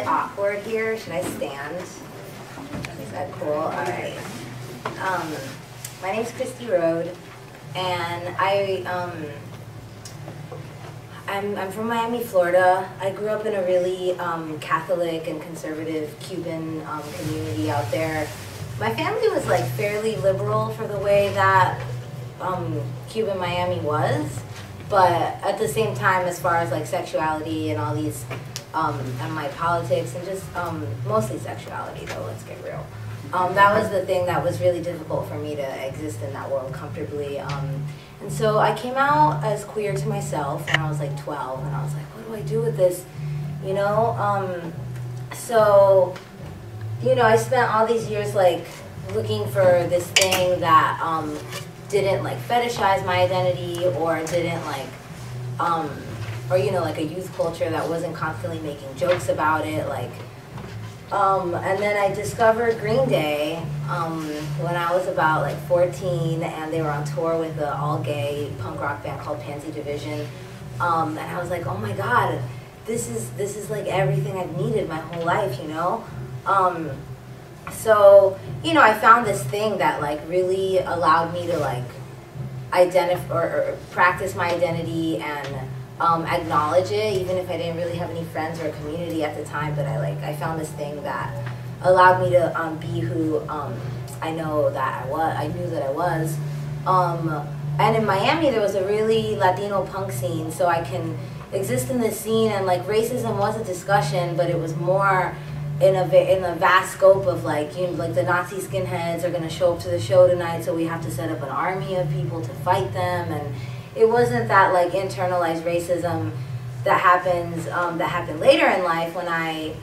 awkward here. Should I stand? Is that cool? All right. My name's Cristy C, and I'm from Miami, Florida. I grew up in a really Catholic and conservative Cuban community out there. My family was like fairly liberal for the way that Cuban Miami was, but at the same time, as far as like sexuality and all these, and my politics and just mostly sexuality though, let's get real. That was the thing that was really difficult for me to exist in that world comfortably. And so I came out as queer to myself when I was like 12, and I was like, what do I do with this? You know? So, you know, I spent all these years like looking for this thing that didn't like fetishize my identity, or didn't like, or you know, like a youth culture that wasn't constantly making jokes about it, like. And then I discovered Green Day when I was about like 14, and they were on tour with an all-gay punk rock band called Pansy Division, and I was like, oh my God, this is like everything I've needed my whole life, you know. So you know, I found this thing that like really allowed me to like identify or practice my identity and acknowledge it, even if I didn't really have any friends or a community at the time. But I found this thing that allowed me to be who I know that I was. I knew that I was. And in Miami, there was a really Latino punk scene, so I can exist in this scene. And like racism was a discussion, but it was more in a vast scope of like, you know, like the Nazi skinheads are going to show up to the show tonight, so we have to set up an army of people to fight them. And it wasn't that like internalized racism that happens that happened later in life when I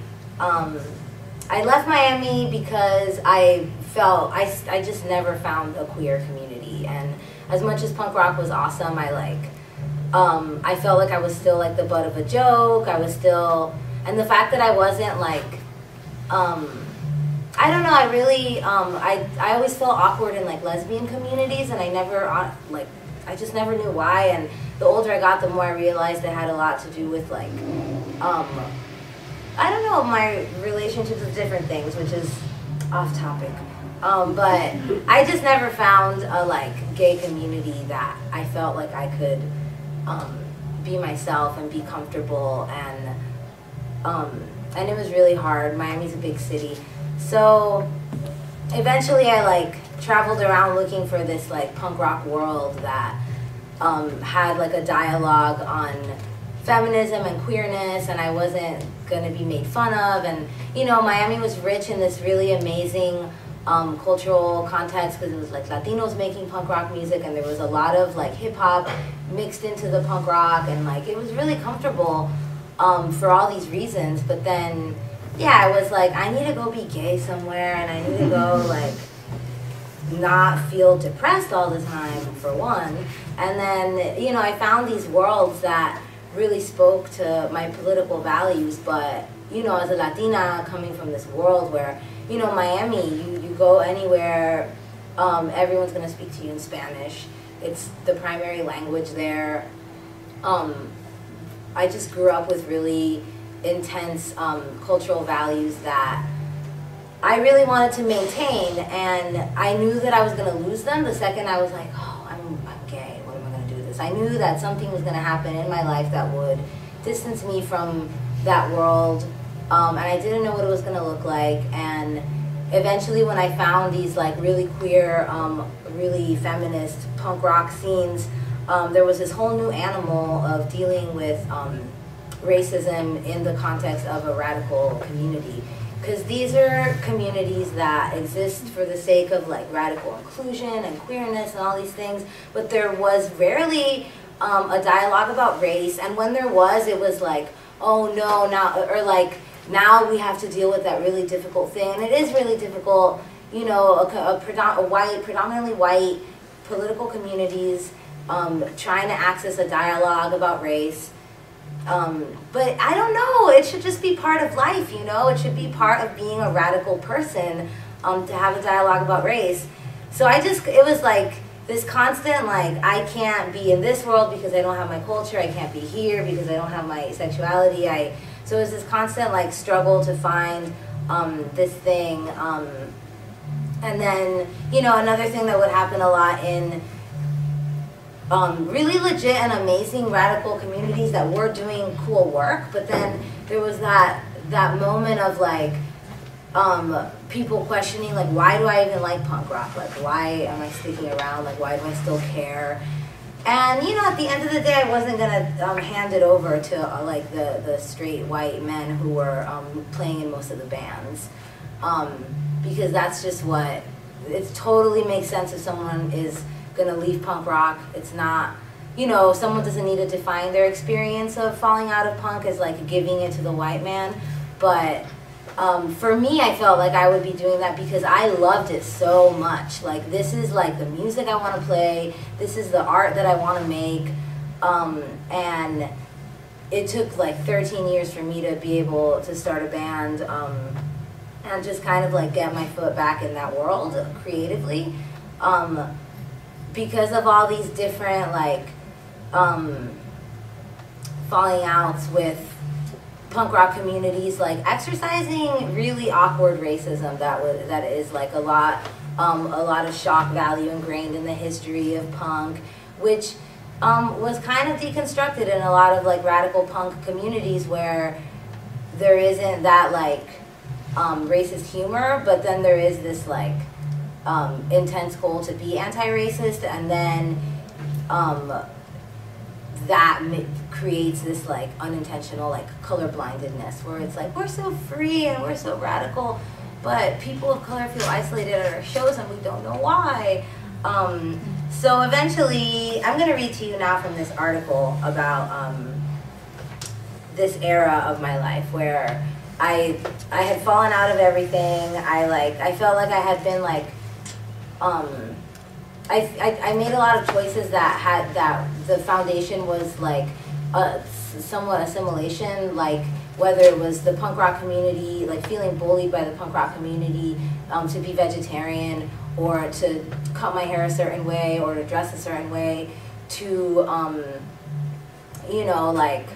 left Miami because I felt I just never found a queer community. And as much as punk rock was awesome, I felt like I was still like the butt of a joke. I was still, and the fact that I wasn't like I don't know, I really I always felt awkward in like lesbian communities, and I never like I just never knew why. And the older I got, the more I realized it had a lot to do with like, I don't know, my relationships with different things, which is off topic. But I just never found a like gay community that I felt like I could be myself and be comfortable, and it was really hard. Miami's a big city. So eventually I like traveled around looking for this like punk rock world that had like a dialogue on feminism and queerness, and I wasn't gonna be made fun of. And you know, Miami was rich in this really amazing cultural context, because it was like Latinos making punk rock music, and there was a lot of like hip hop mixed into the punk rock, and like it was really comfortable for all these reasons. But then yeah, I was like, I need to go be gay somewhere, and I need to go like not feel depressed all the time, for one. And then, you know, I found these worlds that really spoke to my political values. But, you know, as a Latina coming from this world where, you know, Miami, you go anywhere, everyone's going to speak to you in Spanish. It's the primary language there. I just grew up with really intense cultural values that I really wanted to maintain, and I knew that I was going to lose them the second I was like, oh, I'm gay, what am I going to do with this? I knew that something was going to happen in my life that would distance me from that world, and I didn't know what it was going to look like. And eventually when I found these like really queer, really feminist punk rock scenes, there was this whole new animal of dealing with racism in the context of a radical community. Because these are communities that exist for the sake of like radical inclusion and queerness and all these things, but there was rarely a dialogue about race. And when there was, it was like, oh no, now, or like, now we have to deal with that really difficult thing. And it is really difficult, you know, predominantly white political communities trying to access a dialogue about race. But I don't know, it should just be part of life, you know? It should be part of being a radical person to have a dialogue about race. So it was like this constant, like, I can't be in this world because I don't have my culture, I can't be here because I don't have my sexuality. So it was this constant like struggle to find this thing. And then, you know, another thing that would happen a lot in really legit and amazing radical communities that were doing cool work, but then there was that moment of like people questioning, like, why do I even like punk rock? Like, why am I sticking around? Like, why do I still care? And, you know, at the end of the day, I wasn't going to hand it over to, like, the straight white men who were playing in most of the bands. Because that's just what, it totally makes sense if someone is going to leave punk rock. It's not, you know, someone doesn't need to define their experience of falling out of punk as, like, giving it to the white man. But for me, I felt like I would be doing that because I loved it so much. Like, this is like the music I want to play. This is the art that I want to make. And it took like 13 years for me to be able to start a band and just kind of like get my foot back in that world creatively. Because of all these different like falling outs with punk rock communities, like exercising really awkward racism that is like a lot of shock value ingrained in the history of punk, which was kind of deconstructed in a lot of like radical punk communities where there isn't that like racist humor, but then there is this like intense goal to be anti-racist, and then that creates this like unintentional like colorblindedness where it's like we're so free and we're so radical, but people of color feel isolated at our shows and we don't know why. So eventually, I'm going to read to you now from this article about this era of my life where I had fallen out of everything. I felt like I had been like I made a lot of choices that the foundation was like somewhat assimilation, like whether it was the punk rock community, like feeling bullied by the punk rock community to be vegetarian or to cut my hair a certain way or to dress a certain way, to you know, like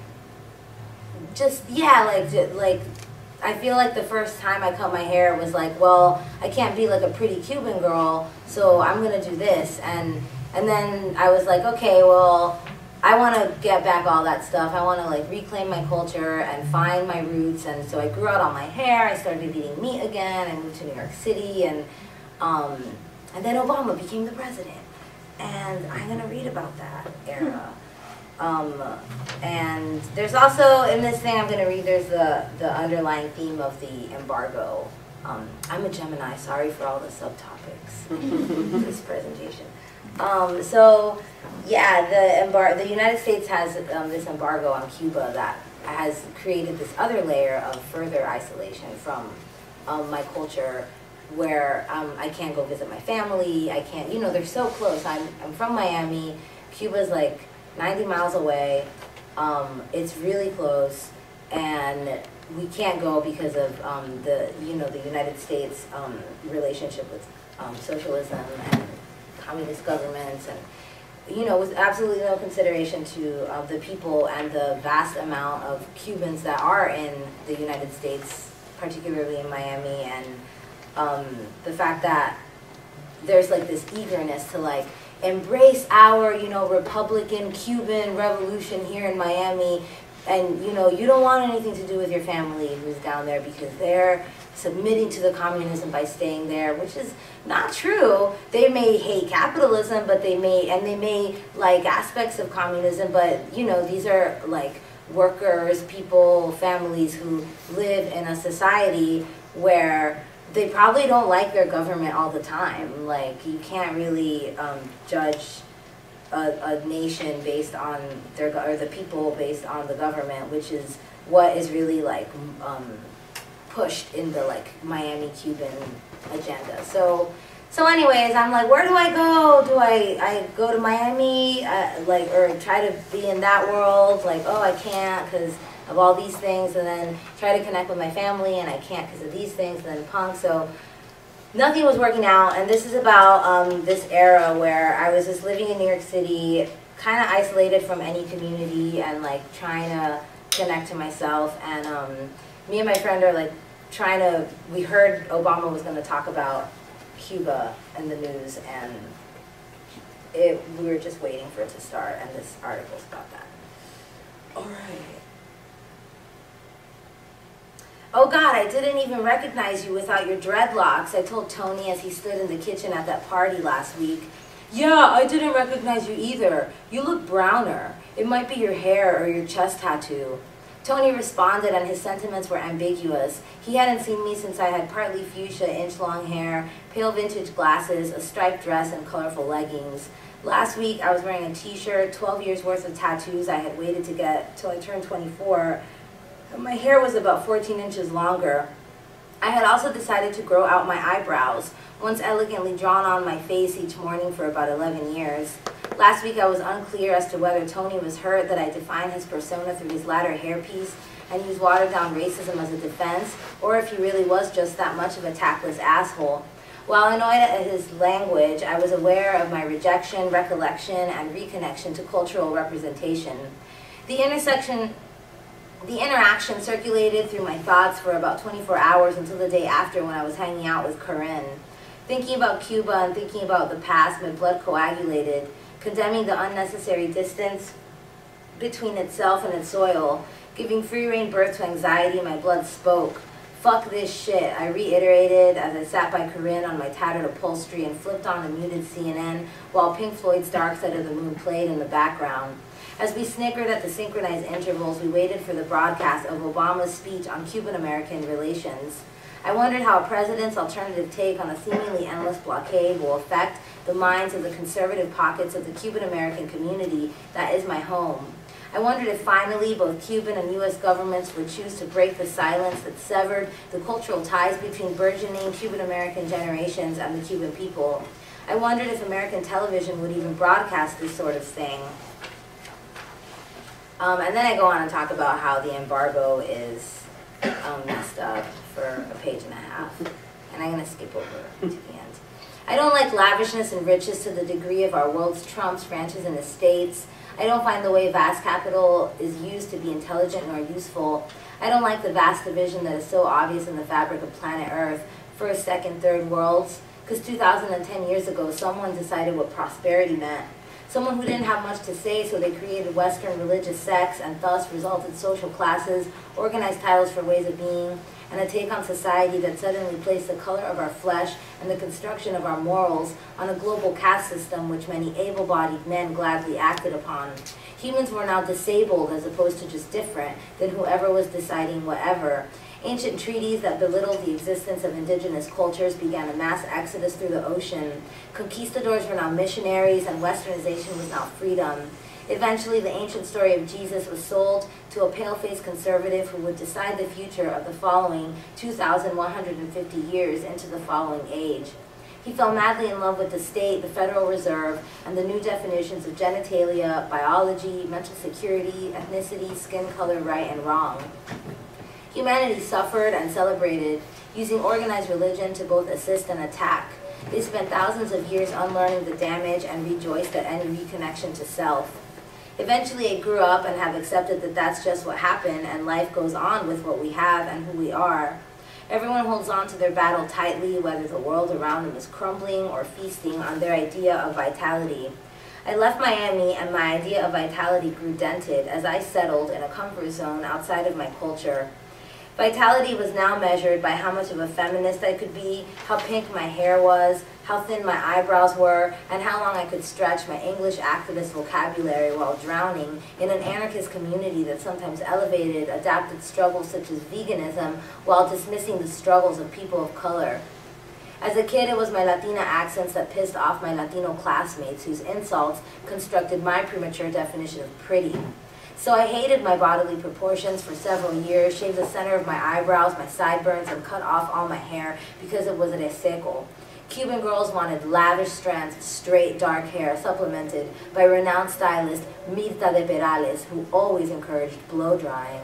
just like I feel like the first time I cut my hair was like, well, I can't be like a pretty Cuban girl, so I'm gonna do this. And then I was like, okay, well, I want to get back all that stuff. I want to like reclaim my culture and find my roots. And so I grew out all my hair. I started eating meat again. I moved to New York City, and then Obama became the president. And I'm gonna read about that era. And there's also, in this thing I'm going to read, there's the underlying theme of the embargo. I'm a Gemini, sorry for all the subtopics in this presentation. So, yeah, the United States has this embargo on Cuba that has created this other layer of further isolation from my culture, where I can't go visit my family, I can't, you know, they're so close. I'm from Miami, Cuba's like 90 miles away. It's really close, and we can't go because of the United States relationship with socialism and communist governments, and with absolutely no consideration to the people and the vast amount of Cubans that are in the United States, particularly in Miami, and the fact that there's like this eagerness to like embrace our, Republican Cuban revolution here in Miami, and you don't want anything to do with your family who's down there because they're submitting to the communism by staying there, which is not true. They may hate capitalism, but they may like aspects of communism, but these are like workers, people, families who live in a society where they probably don't like their government all the time. Like, you can't really judge a nation based on or the people based on the government, which is what is really like pushed in the like Miami Cuban agenda. So anyways, I'm like, where do I go? Do I go to Miami, or try to be in that world? Like, oh, I can't because of all these things, and then try to connect with my family, and I can't because of these things, and then punk. So nothing was working out, and this is about this era where I was just living in New York City, kind of isolated from any community, and like trying to disconnect to myself, and me and my friend are like trying to, we heard Obama was going to talk about Cuba in the news, and we were just waiting for it to start, and this article's about that. All right. Oh God, I didn't even recognize you without your dreadlocks, I told Tony as he stood in the kitchen at that party last week. Yeah, I didn't recognize you either. You look browner. It might be your hair or your chest tattoo. Tony responded, and his sentiments were ambiguous. He hadn't seen me since I had partly fuchsia, inch-long hair, pale vintage glasses, a striped dress, and colorful leggings. Last week, I was wearing a t-shirt, 12 years worth of tattoos I had waited to get till I turned 24. My hair was about 14 inches longer. I had also decided to grow out my eyebrows, once elegantly drawn on my face each morning for about 11 years. Last week I was unclear as to whether Tony was hurt that I defined his persona through his latter hairpiece and used watered-down racism as a defense, or if he really was just that much of a tactless asshole. While annoyed at his language, I was aware of my rejection, recollection, and reconnection to cultural representation. The interaction circulated through my thoughts for about 24 hours until the day after, when I was hanging out with Corinne. Thinking about Cuba and thinking about the past, my blood coagulated, condemning the unnecessary distance between itself and its soil. Giving free-rein birth to anxiety, my blood spoke. Fuck this shit, I reiterated as I sat by Corinne on my tattered upholstery and flipped on a muted CNN while Pink Floyd's Dark Side of the Moon played in the background. As we snickered at the synchronized intervals, we waited for the broadcast of Obama's speech on Cuban-American relations. I wondered how a president's alternative take on a seemingly endless blockade will affect the minds of the conservative pockets of the Cuban-American community that is my home. I wondered if finally both Cuban and U.S. governments would choose to break the silence that severed the cultural ties between burgeoning Cuban-American generations and the Cuban people. I wondered if American television would even broadcast this sort of thing. And then I go on and talk about how the embargo is messed up for a page and a half. And I'm going to skip over to the end. I don't like lavishness and riches to the degree of our world's trumps, ranches, and estates. I don't find the way vast capital is used to be intelligent nor useful. I don't like the vast division that is so obvious in the fabric of planet Earth, first, second, third worlds, because 2010 years ago, someone decided what prosperity meant. Someone who didn't have much to say, so they created Western religious sects and thus resulted social classes, organized titles for ways of being, and a take on society that suddenly placed the color of our flesh and the construction of our morals on a global caste system which many able-bodied men gladly acted upon. Humans were now disabled as opposed to just different than whoever was deciding whatever. Ancient treaties that belittled the existence of indigenous cultures began a mass exodus through the ocean. Conquistadors were now missionaries, and westernization was now freedom. Eventually, the ancient story of Jesus was sold to a pale-faced conservative who would decide the future of the following 2,150 years into the following age. He fell madly in love with the state, the Federal Reserve, and the new definitions of genitalia, biology, mental security, ethnicity, skin color, right and wrong. Humanity suffered and celebrated, using organized religion to both assist and attack. They spent thousands of years unlearning the damage and rejoiced at any reconnection to self. Eventually, I grew up and have accepted that that's just what happened, and life goes on with what we have and who we are. Everyone holds on to their battle tightly, whether the world around them is crumbling or feasting on their idea of vitality. I left Miami, and my idea of vitality grew dented as I settled in a comfort zone outside of my culture. Vitality was now measured by how much of a feminist I could be, how pink my hair was, how thin my eyebrows were, and how long I could stretch my English activist vocabulary while drowning in an anarchist community that sometimes elevated adapted struggles such as veganism while dismissing the struggles of people of color. As a kid, it was my Latina accents that pissed off my Latino classmates whose insults constructed my premature definition of pretty. So I hated my bodily proportions for several years, shaved the center of my eyebrows, my sideburns, and cut off all my hair because it was a reseco. Cuban girls wanted lavish strands of straight, dark hair supplemented by renowned stylist Mirta de Perales, who always encouraged blow drying.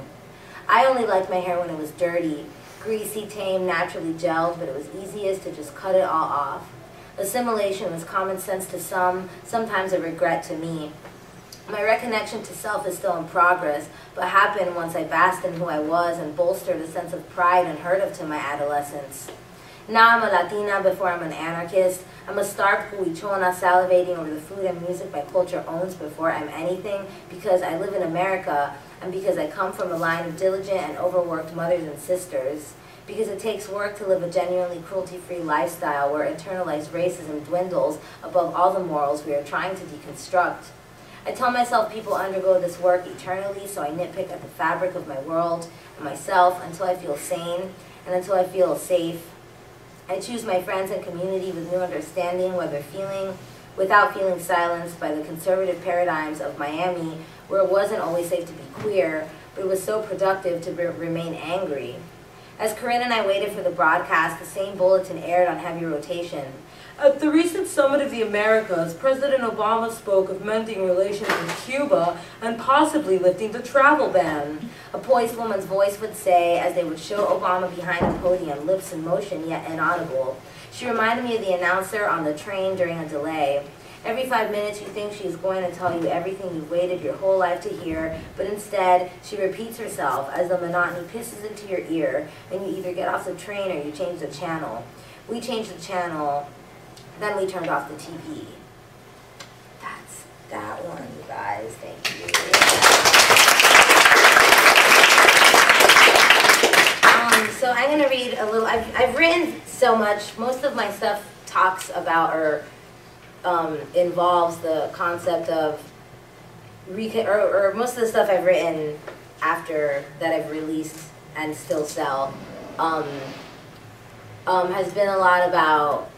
I only liked my hair when it was dirty, greasy, tame, naturally gelled, but it was easiest to just cut it all off. Assimilation was common sense to some, sometimes a regret to me. My reconnection to self is still in progress, but happened once I basked in who I was and bolstered a sense of pride unheard of to my adolescence. Now I'm a Latina before I'm an anarchist. I'm a starved huichona salivating over the food and music my culture owns before I'm anything, because I live in America and because I come from a line of diligent and overworked mothers and sisters. Because it takes work to live a genuinely cruelty-free lifestyle where internalized racism dwindles above all the morals we are trying to deconstruct. I tell myself people undergo this work eternally, so I nitpick at the fabric of my world and myself until I feel sane and until I feel safe. I choose my friends and community with new understanding, without feeling silenced by the conservative paradigms of Miami, where it wasn't always safe to be queer, but it was so productive to remain angry. As Corinne and I waited for the broadcast, the same bulletin aired on heavy rotation. At the recent Summit of the Americas, President Obama spoke of mending relations with Cuba and possibly lifting the travel ban. A poised woman's voice would say, as they would show Obama behind the podium, lips in motion yet inaudible. She reminded me of the announcer on the train during a delay. Every 5 minutes you think she is going to tell you everything you've waited your whole life to hear, but instead she repeats herself as the monotony pisses into your ear, and you either get off the train or you change the channel. We changed the channel, then we turned off the TV. That's that one, you guys. Thank you. So I'm going to read a little. I've written so much. Most of my stuff talks about or involves the concept of or most of the stuff I've written after that I've released and still sell has been a lot about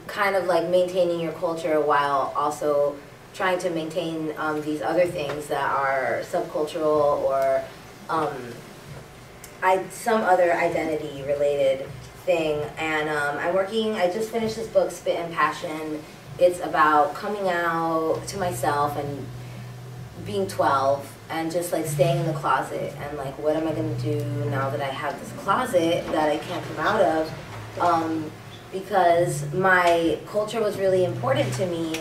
kind of like maintaining your culture while also trying to maintain these other things that are subcultural or some other identity related thing. And I just finished this book, Spit and Passion. It's about coming out to myself and being 12 and just like staying in the closet and like what am I going to do now that I have this closet that I can't come out of, because my culture was really important to me,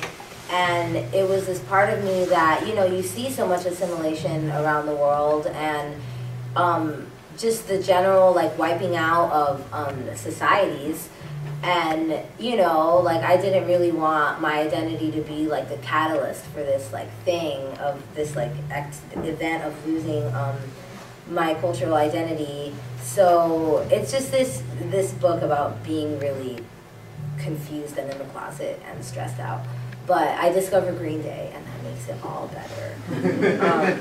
and it was this part of me that, you know, you see so much assimilation around the world, and just the general like wiping out of societies. And, you know, like I didn't really want my identity to be like the catalyst for this like thing of this like event of losing my cultural identity. So it's just this book about being really confused and in the closet and stressed out. But I discovered Green Day, and that makes it all better.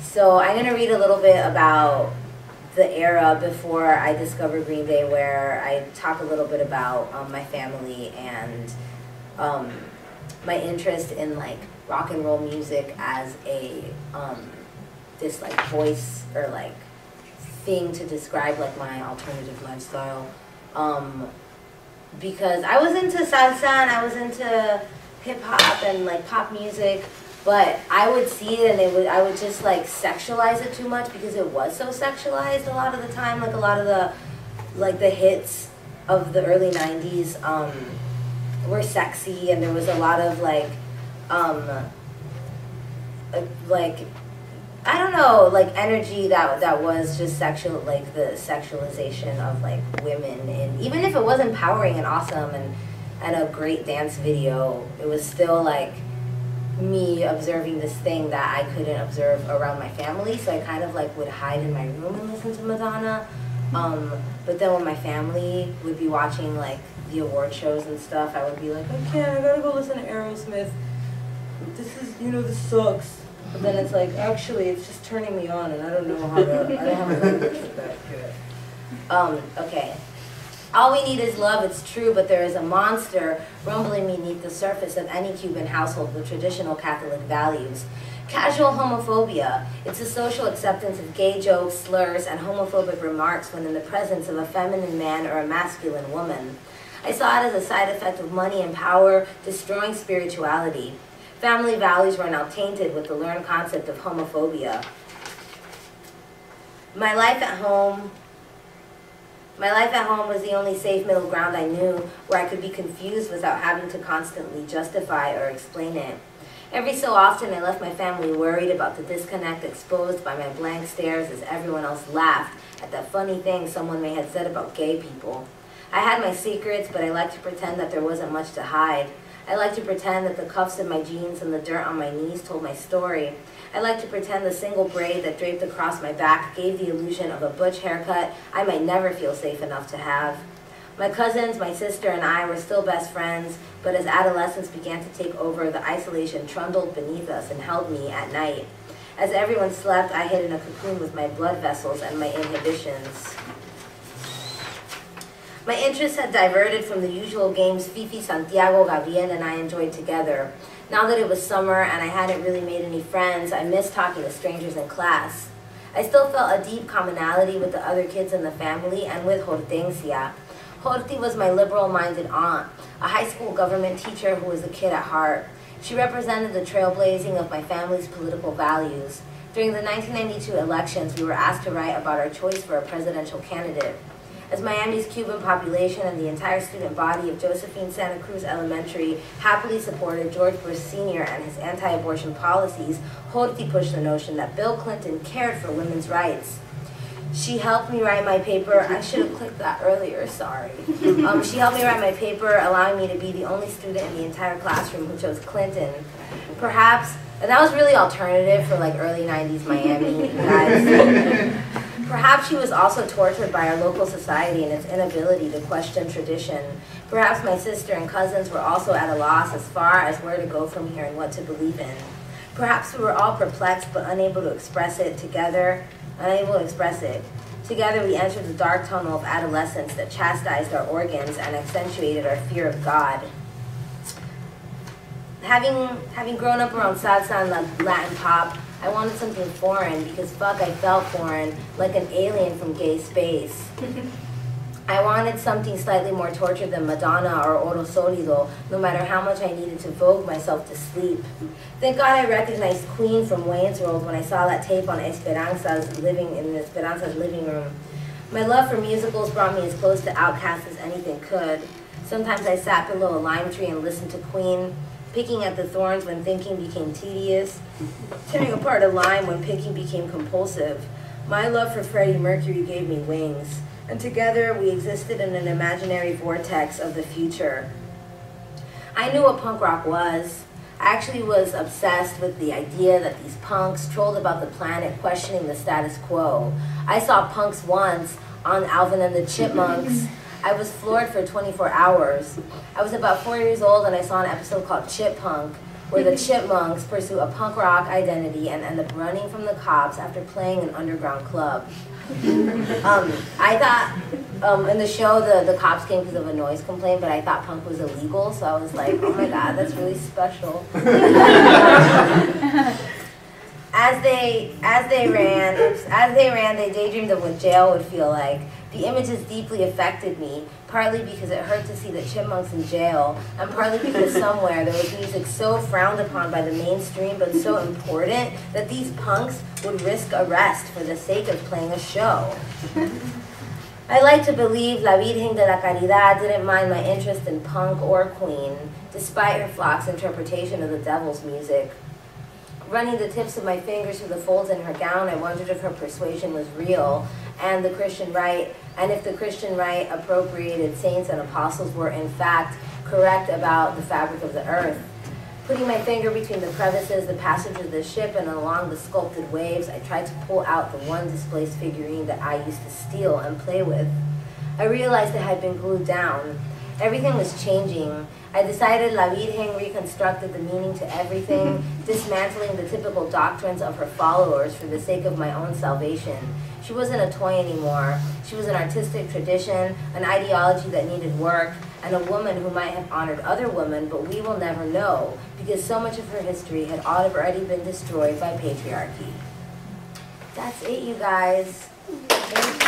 So I'm going to read a little bit about the era before I discovered Green Day, where I talk a little bit about my family and my interest in like rock and roll music as a this like voice or like thing to describe like my alternative lifestyle, because I was into salsa and I was into hip hop and like pop music. But I would see it and I would just like sexualize it too much because it was so sexualized a lot of the time. Like a lot of the hits of the early 90s were sexy, and there was a lot of like I don't know, like energy that was just sexual, like the sexualization of like women. And even if it was empowering and awesome and a great dance video, it was still like me observing this thing that I couldn't observe around my family, so I kind of like would hide in my room and listen to Madonna. But then when my family would be watching like the award shows and stuff, I would be like, I gotta go listen to Aerosmith. This sucks. But then it's like, actually, it's just turning me on, and I don't know how to, I don't have a language for that yet. Okay. All we need is love, it's true, but there is a monster rumbling beneath the surface of any Cuban household with traditional Catholic values. Casual homophobia. It's a social acceptance of gay jokes, slurs, and homophobic remarks when in the presence of a feminine man or a masculine woman. I saw it as a side effect of money and power, destroying spirituality. Family values were now tainted with the learned concept of homophobia. My life at home was the only safe middle ground I knew, where I could be confused without having to constantly justify or explain it. Every so often, I left my family worried about the disconnect exposed by my blank stares as everyone else laughed at that funny thing someone may have said about gay people. I had my secrets, but I liked to pretend that there wasn't much to hide. I liked to pretend that the cuffs in my jeans and the dirt on my knees told my story. I liked to pretend the single braid that draped across my back gave the illusion of a butch haircut I might never feel safe enough to have. My cousins, my sister, and I were still best friends, but as adolescence began to take over, the isolation trundled beneath us and held me at night. As everyone slept, I hid in a cocoon with my blood vessels and my inhibitions. My interests had diverted from the usual games Fifi, Santiago, Gabriel, and I enjoyed together. Now that it was summer and I hadn't really made any friends, I missed talking to strangers in class. I still felt a deep commonality with the other kids in the family and with Hortensia. Horti was my liberal-minded aunt, a high school government teacher who was a kid at heart. She represented the trailblazing of my family's political values. During the 1992 elections, we were asked to write about our choice for a presidential candidate. As Miami's Cuban population and the entire student body of Josephine Santa Cruz Elementary happily supported George Bush Sr. and his anti-abortion policies, Horti pushed the notion that Bill Clinton cared for women's rights. She helped me write my paper. I should have clicked that earlier, sorry. She helped me write my paper, allowing me to be the only student in the entire classroom who chose Clinton. Perhaps, and that was really alternative for like early 90s Miami, guys. Perhaps she was also tortured by our local society and its inability to question tradition. Perhaps my sister and cousins were also at a loss as far as where to go from here and what to believe in. Perhaps we were all perplexed but unable to express it together. Together we entered the dark tunnel of adolescence that chastised our organs and accentuated our fear of God. Having grown up around salsa and Latin pop, I wanted something foreign because fuck, I felt foreign, like an alien from gay space. I wanted something slightly more tortured than Madonna or Oro Solido, no matter how much I needed to vogue myself to sleep. Thank God I recognized Queen from Wayne's World when I saw that tape on Esperanza's living room. My love for musicals brought me as close to Outcast as anything could. Sometimes I sat below a lime tree and listened to Queen, picking at the thorns when thinking became tedious, tearing apart a lime when picking became compulsive. My love for Freddie Mercury gave me wings, and together we existed in an imaginary vortex of the future. I knew what punk rock was. I actually was obsessed with the idea that these punks trolled about the planet questioning the status quo. I saw punks once on Alvin and the Chipmunks. I was floored for 24 hours. I was about 4 years old and I saw an episode called Chip Punk, where the Chipmunks pursue a punk rock identity and end up running from the cops after playing an underground club. I thought, in the show, the cops came because of a noise complaint, but I thought punk was illegal, so I was like, oh my god, that's really special. As they ran, they daydreamed of what jail would feel like. The images deeply affected me, partly because it hurt to see the Chipmunks in jail, and partly because somewhere there was music so frowned upon by the mainstream but so important that these punks would risk arrest for the sake of playing a show. I like to believe La Virgen de la Caridad didn't mind my interest in punk or Queen, despite her flock's interpretation of the devil's music. Running the tips of my fingers through the folds in her gown, I wondered if her persuasion was real, and if the Christian right appropriated saints and apostles were in fact correct about the fabric of the earth. Putting my finger between the crevices, the passage of the ship, and along the sculpted waves, I tried to pull out the one displaced figurine that I used to steal and play with. I realized it had been glued down. Everything was changing. I decided La Virgen reconstructed the meaning to everything, dismantling the typical doctrines of her followers for the sake of my own salvation. She wasn't a toy anymore. She was an artistic tradition, an ideology that needed work, and a woman who might have honored other women, but we will never know, because so much of her history had already been destroyed by patriarchy. That's it, you guys. Thank you.